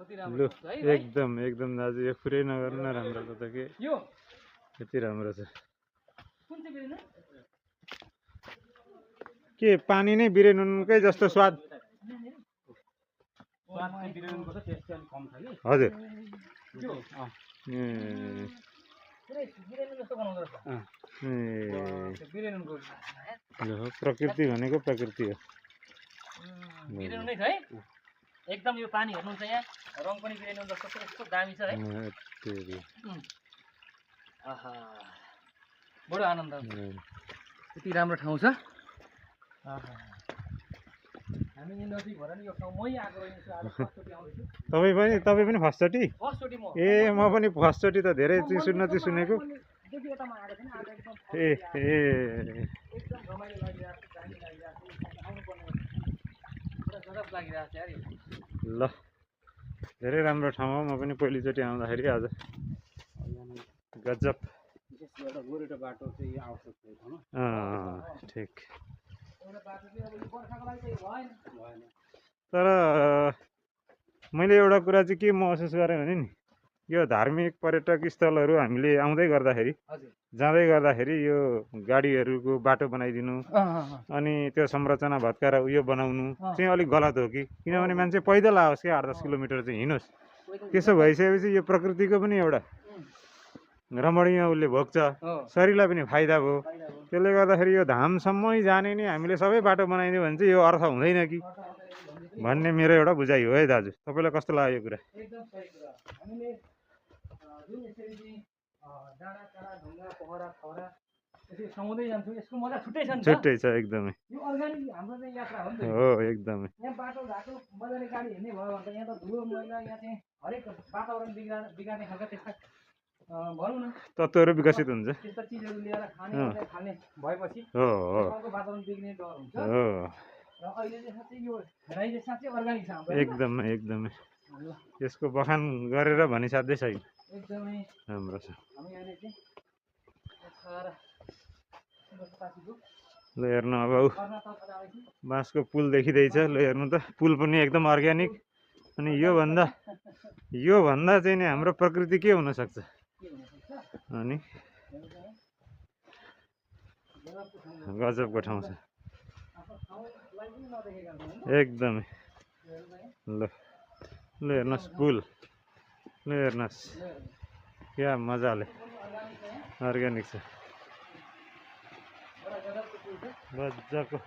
लु एकदम एकदम दाजु यो कुरै नगर्नु न राम्रो त के यति राम्रो छ के पानी नै बिरेन नुनकै जस्तो स्वाद हजुर प्रकृति भनेको प्रकृति हो एकदम यो पानी हेर्नुहुन्छ यहाँ रङ पनि बिरेनुन जस्तो कस्तो दामी छ है आहा बडो आनन्द आउँछ यति राम्रो ठाउँ छ आहा हामी नजिक भएर नि यो ठाउँ मै आएको रहेछु आज फर्स्टचोटि आउँदैछु तपाईँ पनि फर्स्टचोटि फर्स्टचोटि म ए म पनि फर्स्टचोटि त धेरै सुनेको सुनेको ए ए एकदम रमाइलो लागिरहेको छ दामी लागिरहेको छ आउनु पर्ने पुरा गजब लागिरहेको छ यार यो ल धेरै राम्रो ठाउँ हो म पनि पहिलोचोटि आउँदाखेरि आज गजब गोरेटो बाटो चाहिँ आवश्यक छैन ठिक बाटो चाहिँ अब यो बर्खाको लागि चाहिँ भएन तर मैले एउटा कुरा चाहिँ के महसुस गरेँ भने नि यो धार्मिक पर्यटक स्थलहरू हामीले आउँदै गर्दाखेरि जाँदै गर्दाखेरि यो गाडीहरूको बाटो बनाइदिनु अनि त्यो संरचना भत्काएर उयो बनाउनु चाहिँ अलिक गलत हो कि किनभने मान्छे पैदल आओस् क्या 8-10 किलोमिटर चाहिँ हिँडोस् त्यसो भइसकेपछि यो प्रकृतिको पनि एउटा रमणीय उसले भोग्छ शरीरलाई पनि फाइदा भयो त्यसले गर्दाखेरि यो धामसम्मै जाने नि हामीले सबै बाटो बनाइदियो भने चाहिँ यो अर्थ हुँदैन कि भन्ने मेरो एउटा बुझाइ हो है दाजु तपाईँलाई कस्तो लाग्यो यो कुरा एकदम सही कुरा हामीले जुन यसरी चाहिँ डाँडा काँडा ढुङ्गा पोखरा खौरा त्यसरी समाउँदै जान्छौँ यसको मजा छुट्टै छ नि छुट्टै छ एकदमै यो अर्ग्यानिक हाम्रो चाहिँ यात्रा हो नि त हो एकदमै यहाँ बाटो घाटो मजाले गाडी हिँड्ने भयो भने त यहाँ त धुलो मैला यहाँ चाहिँ हरेक वातावरण बिगार्ने खालका त्यस्ता भनौँ न तत्त्वहरू विकसित हुन्छ त्यस्ता चिजहरू लिएर खाने भएपछि हो वातावरण बिग्रिने डर हुन्छ हो र अहिले चाहिँ साँच्चै यो हेराइ चाहिँ साँच्चै अर्ग्यानिक छ हाम्रो एकदमै एकदमै यसको बखान गरेर भनिसाध्यै छैन एकदमै राम्रो छ हामी अहिले चाहिँ ल हेर्नु अब बाँसको पुल देखिँदैछ ल हेर्नु त पुल पनि एकदम अर्ग्यानिक अनि योभन्दा चाहिँ नि हाम्रो प्रकृति के हुनसक्छ अनि गजबको ठाउँ छ एकदमै ल हेर्नुहोस् पुल ल हेर्नुहोस् क्या मजाले अर्ग्यानिक छ गजबको